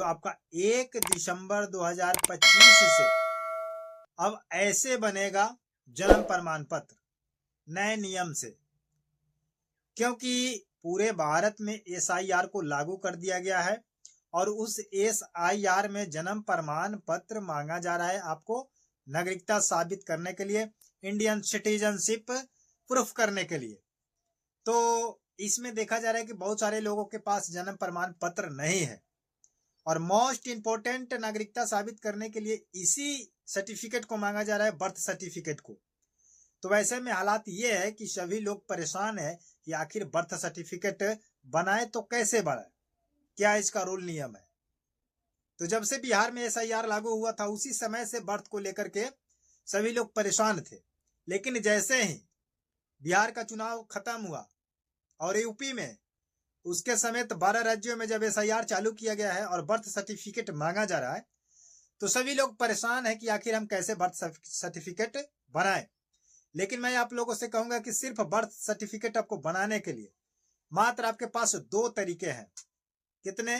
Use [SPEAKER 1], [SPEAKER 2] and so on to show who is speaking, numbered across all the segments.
[SPEAKER 1] आपका 1 दिसंबर 2025 से अब ऐसे बनेगा जन्म प्रमाण पत्र नए नियम से, क्योंकि पूरे भारत में SIR को लागू कर दिया गया है और उस SIR में जन्म प्रमाण पत्र मांगा जा रहा है आपको नागरिकता साबित करने के लिए, इंडियन सिटीजनशिप प्रूफ करने के लिए। तो इसमें देखा जा रहा है कि बहुत सारे लोगों के पास जन्म प्रमाण पत्र नहीं है और मोस्ट इंपोर्टेंट नागरिकता साबित करने के लिए इसी सर्टिफिकेट को मांगा जा रहा है, बर्थ सर्टिफिकेट को। तो वैसे में हालात ये है कि सभी लोग परेशान है कि आखिर बर्थ सर्टिफिकेट बनाए तो कैसे बनाए, क्या इसका रूल नियम है। तो जब से बिहार में SIR लागू हुआ था उसी समय से बर्थ को लेकर के सभी लोग परेशान थे, लेकिन जैसे ही बिहार का चुनाव खत्म हुआ और यूपी में उसके समेत 12 राज्यों में जब SIR चालू किया गया है और बर्थ सर्टिफिकेट मांगा जा रहा है तो सभी लोग परेशान है कि आखिर हम कैसे बर्थ सर्टिफिकेट बनाएं। लेकिन मैं आप लोगों से कहूंगा कि सिर्फ बर्थ सर्टिफिकेट आपको बनाने के लिए मात्र आपके पास 2 तरीके हैं। कितने?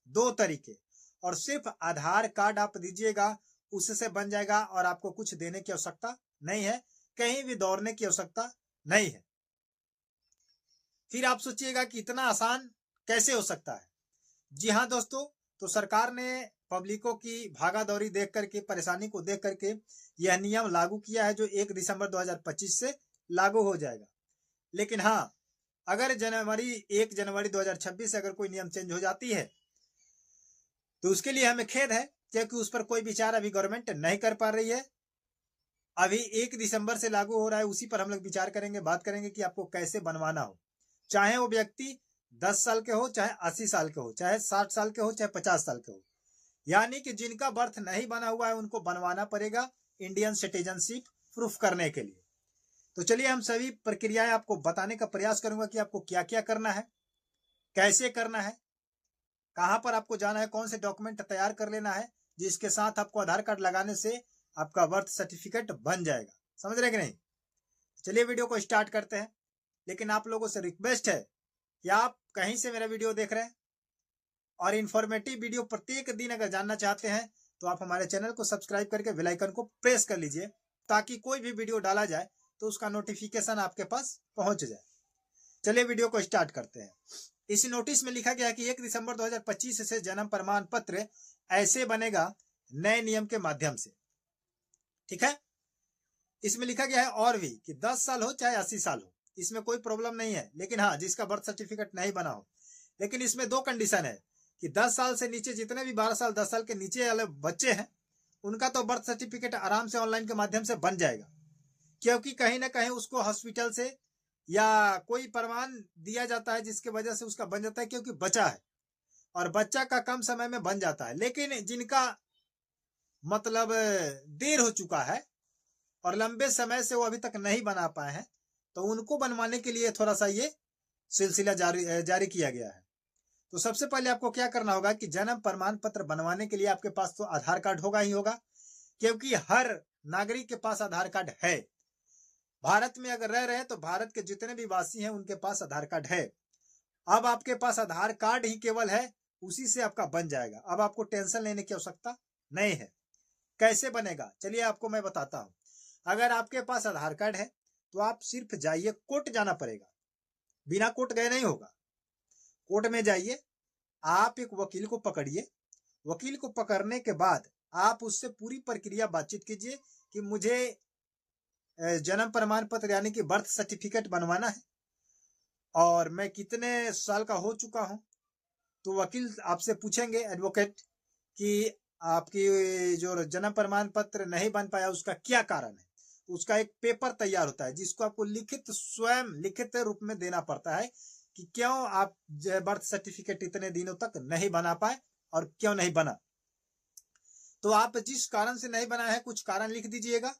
[SPEAKER 1] 2 तरीके। और सिर्फ आधार कार्ड आप दीजिएगा, उससे बन जाएगा और आपको कुछ देने की आवश्यकता नहीं है, कहीं भी दौड़ने की आवश्यकता नहीं है। फिर आप सोचिएगा कि इतना आसान कैसे हो सकता है। जी हाँ दोस्तों, तो सरकार ने पब्लिकों की भागादौड़ी देख करके, परेशानी को देख करके यह नियम लागू किया है जो 1 दिसंबर 2025 से लागू हो जाएगा। लेकिन हाँ, अगर 1 जनवरी 2026 से अगर कोई नियम चेंज हो जाती है तो उसके लिए हमें खेद है, क्योंकि उस पर कोई विचार अभी गवर्नमेंट नहीं कर पा रही है। अभी 1 दिसंबर से लागू हो रहा है, उसी पर हम लोग विचार करेंगे, बात करेंगे कि आपको कैसे बनवाना हो, चाहे वो व्यक्ति 10 साल के हो, चाहे 80 साल के हो, चाहे 60 साल के हो, चाहे 50 साल के हो। यानी कि जिनका बर्थ नहीं बना हुआ है उनको बनवाना पड़ेगा इंडियन सिटीजनशिप प्रूफ करने के लिए। तो चलिए हम सभी प्रक्रियाएं आपको बताने का प्रयास करूंगा कि आपको क्या क्या करना है, कैसे करना है, कहां पर आपको जाना है, कौन से डॉक्यूमेंट तैयार कर लेना है, जिसके साथ आपको आधार कार्ड लगाने से आपका बर्थ सर्टिफिकेट बन जाएगा। समझ रहे कि नहीं? चलिए वीडियो को स्टार्ट करते हैं। लेकिन आप लोगों से रिक्वेस्ट है कि आप कहीं से मेरा वीडियो देख रहे हैं और इन्फॉर्मेटिव वीडियो प्रत्येक दिन अगर जानना चाहते हैं तो आप हमारे चैनल को सब्सक्राइब करके बेल आइकन को प्रेस कर लीजिए, ताकि कोई भी वीडियो डाला जाए तो उसका नोटिफिकेशन आपके पास पहुंच जाए। चलिए वीडियो को स्टार्ट करते हैं। इस नोटिस में लिखा गया है कि 1 दिसंबर 2025 से जन्म प्रमाण पत्र ऐसे बनेगा नए नियम के माध्यम से। ठीक है, इसमें लिखा गया है और भी कि 10 साल हो चाहे 80 साल हो, इसमें कोई प्रॉब्लम नहीं है। लेकिन हाँ, जिसका बर्थ सर्टिफिकेट नहीं बना हो, लेकिन इसमें 2 कंडीशन है कि 10 साल से नीचे जितने भी 12 साल 10 साल के नीचे वाले बच्चे हैं उनका तो बर्थ सर्टिफिकेट आराम से ऑनलाइन के माध्यम से बन जाएगा, क्योंकि कहीं ना कहीं उसको हॉस्पिटल से या कोई प्रमाण दिया जाता है जिसके वजह से उसका बन जाता है, क्योंकि बच्चा है और बच्चा का कम समय में बन जाता है। लेकिन जिनका मतलब देर हो चुका है और लंबे समय से वो अभी तक नहीं बना पाए हैं तो उनको बनवाने के लिए थोड़ा सा ये सिलसिला जारी किया गया है। तो सबसे पहले आपको क्या करना होगा कि जन्म प्रमाण पत्र बनवाने के लिए आपके पास तो आधार कार्ड होगा ही होगा, क्योंकि हर नागरिक के पास आधार कार्ड है। भारत में अगर रह रहे हैं तो भारत के जितने भी वासी हैं उनके पास आधार कार्ड है। अब आपके पास आधार कार्ड ही केवल है, उसी से आपका बन जाएगा। अब आपको टेंशन लेने की आवश्यकता नहीं है। कैसे बनेगा चलिए आपको मैं बताता हूं। अगर आपके पास आधार कार्ड है तो आप सिर्फ जाइए, कोर्ट जाना पड़ेगा, बिना कोर्ट गए नहीं होगा। कोर्ट में जाइए, आप एक वकील को पकड़िए, वकील को पकड़ने के बाद आप उससे पूरी प्रक्रिया बातचीत कीजिए कि मुझे जन्म प्रमाण पत्र यानी कि बर्थ सर्टिफिकेट बनवाना है और मैं कितने साल का हो चुका हूं। तो वकील आपसे पूछेंगे, एडवोकेट, कि आपकी जो जन्म प्रमाण पत्र नहीं बन पाया उसका क्या कारण है। उसका एक पेपर तैयार होता है जिसको आपको लिखित, स्वयं लिखित रूप में देना पड़ता है कि क्यों आप बर्थ सर्टिफिकेट इतने दिनों तक नहीं बना पाए और क्यों नहीं बना। तो आप जिस कारण से नहीं बना है कुछ कारण लिख दीजिएगा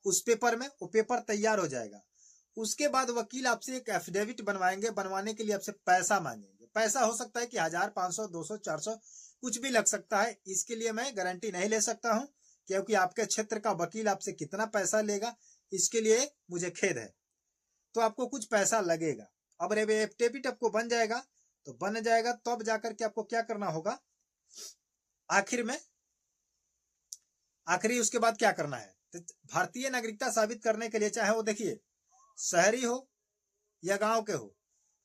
[SPEAKER 1] उस पेपर में, वो पेपर तैयार हो जाएगा। उसके बाद वकील आपसे एक एफिडेविट बनवाएंगे, बनवाने के लिए आपसे पैसा मांगेंगे। पैसा हो सकता है कि 1000, 500, 200, 400 कुछ भी लग सकता है। इसके लिए मैं गारंटी नहीं ले सकता हूं, क्योंकि आपके क्षेत्र का वकील आपसे कितना पैसा लेगा इसके लिए मुझे खेद है। तो आपको कुछ पैसा लगेगा। अब एफिडेविट आपको बन जाएगा तो बन जाएगा, तब जाकर के आपको क्या करना होगा आखिरी उसके बाद क्या करना है, तो भारतीय नागरिकता साबित करने के लिए चाहे वो देखिए शहरी हो या गांव के हो,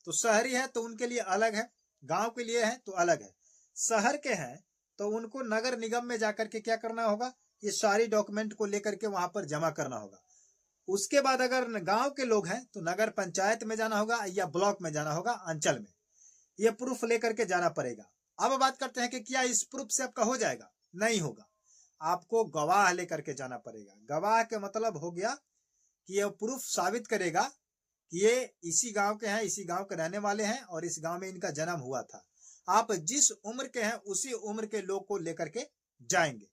[SPEAKER 1] तो शहरी है तो उनके लिए अलग है, गांव के लिए है तो अलग है। शहर के हैं तो उनको नगर निगम में जाकर के क्या करना होगा, ये सारी डॉक्यूमेंट को लेकर के वहां पर जमा करना होगा। उसके बाद अगर गांव के लोग हैं तो नगर पंचायत में जाना होगा या ब्लॉक में जाना होगा, अंचल में, ये प्रूफ लेकर के जाना पड़ेगा। अब बात करते हैं कि क्या इस प्रूफ से आपका हो जाएगा, नहीं होगा, आपको गवाह लेकर के जाना पड़ेगा। गवाह के मतलब हो गया कि ये प्रूफ साबित करेगा कि ये इसी गांव के हैं, इसी गांव के रहने वाले हैं और इस गांव में इनका जन्म हुआ था। आप जिस उम्र के हैं उसी उम्र के लोग को लेकर के जाएंगे।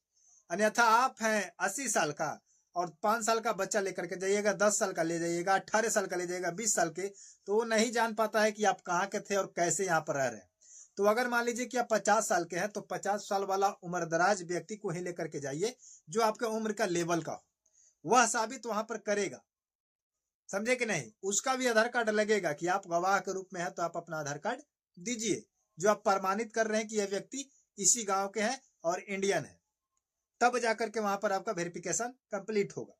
[SPEAKER 1] अन्यथा आप हैं 80 साल का और 5 साल का बच्चा लेकर के जाइएगा, 10 साल का ले जाइएगा, 18 साल का ले जाइएगा, 20 साल के, तो वो नहीं जान पाता है कि आप कहाँ के थे और कैसे यहाँ पर रह रहे हैं। तो अगर मान लीजिए कि आप 50 साल के हैं तो 50 साल वाला उम्रदराज व्यक्ति को ही लेकर के जाइए जो आपके उम्र का लेवल का हो, वह साबित वहां पर करेगा, समझे कि नहीं। उसका भी आधार कार्ड लगेगा कि आप गवाह के रूप में है तो आप अपना आधार कार्ड दीजिए जो आप प्रमाणित कर रहे हैं कि यह व्यक्ति इसी गांव के हैं और इंडियन है, तब जाकर के वहां पर आपका वेरिफिकेशन कंप्लीट होगा।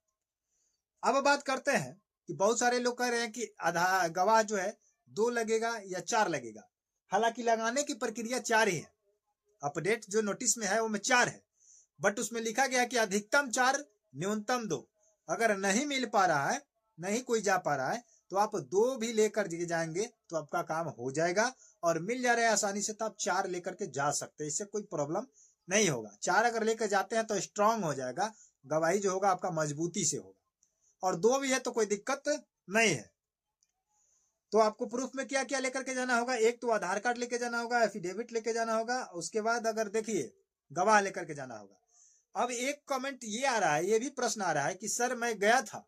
[SPEAKER 1] अब बात करते हैं कि बहुत सारे लोग कह रहे हैं कि आधार गवाह जो है 2 लगेगा या 4 लगेगा। हालांकि लगाने की प्रक्रिया 4 ही है, अपडेट जो नोटिस में है वो में 4 है, बट उसमें लिखा गया कि अधिकतम 4 न्यूनतम 2। अगर नहीं मिल पा रहा है, नहीं कोई जा पा रहा है, तो आप 2 भी लेकर जाएंगे तो आपका काम हो जाएगा और मिल जा रहा है आसानी से, तो आप 4 लेकर के जा सकते हैं, इससे कोई प्रॉब्लम नहीं होगा। 4 अगर लेकर जाते हैं तो स्ट्रांग हो जाएगा, गवाही जो होगा आपका मजबूती से होगा, और 2 भी है तो कोई दिक्कत नहीं है। तो आपको प्रूफ में क्या क्या लेकर के जाना होगा, एक तो आधार कार्ड लेके जाना होगा, एफिडेविट लेके जाना होगा, उसके बाद अगर देखिए गवाह लेकर के जाना होगा। अब एक कमेंट ये आ रहा है, ये भी प्रश्न आ रहा है कि सर मैं गया था,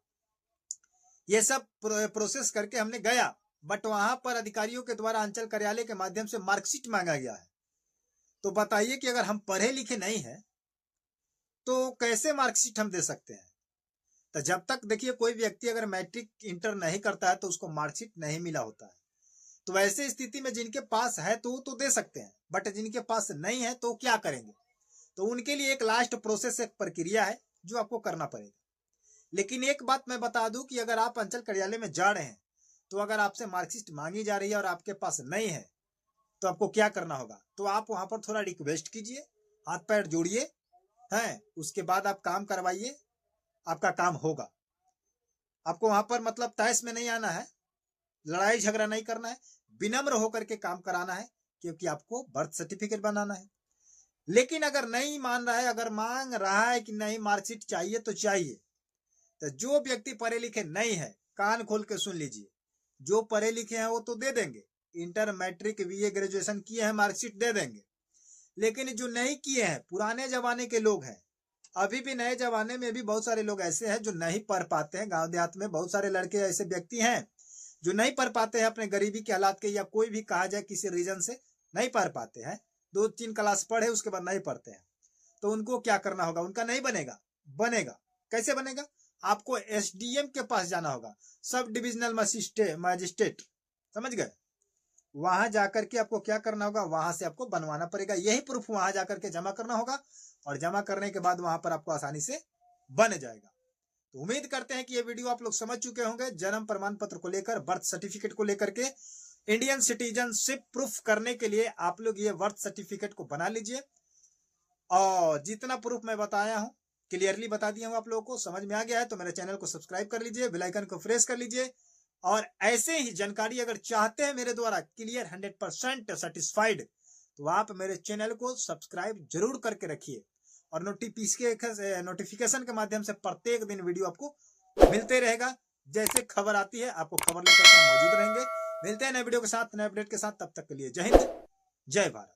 [SPEAKER 1] ये सब प्रोसेस करके हमने गया, बट वहां पर अधिकारियों के द्वारा अंचल कार्यालय के माध्यम से मार्कशीट मांगा गया है, तो बताइए कि अगर हम पढ़े लिखे नहीं है तो कैसे मार्कशीट हम दे सकते हैं। तो जब तक देखिए कोई व्यक्ति अगर मैट्रिक इंटर नहीं करता है तो उसको मार्कशीट नहीं मिला होता है, तो वैसे स्थिति में जिनके पास है तो दे सकते हैं, बट जिनके पास नहीं है तो क्या करेंगे। तो उनके लिए एक लास्ट प्रोसेस, एक प्रक्रिया है जो आपको करना पड़ेगा। लेकिन एक बात मैं बता दूं कि अगर आप अंचल कार्यालय में जा रहे हैं तो अगर आपसे मार्कशीट मांगी जा रही है और आपके पास नहीं है तो आपको क्या करना होगा, तो आप वहां पर थोड़ा रिक्वेस्ट कीजिए, हाथ पैर जोड़िए, हैं, उसके बाद आप काम करवाइए, आपका काम होगा। आपको वहां पर मतलब तहस में नहीं आना है, लड़ाई झगड़ा नहीं करना है, विनम्र होकर के काम कराना है, क्योंकि आपको बर्थ सर्टिफिकेट बनाना है। लेकिन अगर नहीं मान रहा है, अगर मांग रहा है कि नहीं मार्कशीट चाहिए तो चाहिए, तो जो व्यक्ति पढ़े लिखे नहीं है कान खोल के सुन लीजिए, जो पढ़े लिखे हैं वो तो दे देंगे, इंटर मैट्रिक बीए ग्रेजुएशन किए हैं मार्कशीट दे देंगे। लेकिन जो नहीं किए हैं, पुराने जमाने के लोग हैं, अभी भी नए जमाने में भी बहुत सारे लोग ऐसे हैं जो नहीं पढ़ पाते हैं। गांव देहात में बहुत सारे लड़के ऐसे व्यक्ति हैं जो नहीं पढ़ पाते हैं, अपने गरीबी के हालात के या कोई भी कहा जाए किसी रीजन से नहीं पढ़ पाते हैं, 2-3 क्लास पढ़े उसके बाद नहीं पढ़ते हैं, तो उनको क्या करना होगा, उनका नहीं बनेगा, बनेगा कैसे बनेगा, आपको एसडीएम के पास जाना होगा, सब डिविजनल मजिस्ट्रेट, समझ गए, वहां जाकर के आपको क्या करना होगा, वहां से आपको बनवाना पड़ेगा, यही प्रूफ वहां जाकर के जमा करना होगा, और जमा करने के बाद वहां पर आपको आसानी से बन जाएगा। तो उम्मीद करते हैं कि ये वीडियो आप लोग समझ चुके होंगे। जन्म प्रमाण पत्र को लेकर, बर्थ सर्टिफिकेट को लेकर के, इंडियन सिटीजनशिप प्रूफ करने के लिए आप लोग ये बर्थ सर्टिफिकेट को बना लीजिए, और जितना प्रूफ मैं बताया हूं क्लियरली बता दिया हूं, आप लोगों को समझ में आ गया है तो मेरे चैनल को सब्सक्राइब कर लीजिए, बेल आइकन को प्रेस कर लीजिए, और ऐसे ही जानकारी अगर चाहते हैं मेरे द्वारा क्लियर 100% सेटिस्फाइड, तो आप मेरे चैनल को सब्सक्राइब जरूर करके रखिए, और नोटिफिकेशन के माध्यम से प्रत्येक दिन वीडियो आपको मिलते रहेगा। जैसे खबर आती है आपको खबर लेकर के मौजूद रहेंगे। मिलते हैं नए वीडियो के साथ, नए अपडेट के साथ, तब तक के लिए जय हिंद, जय भारत।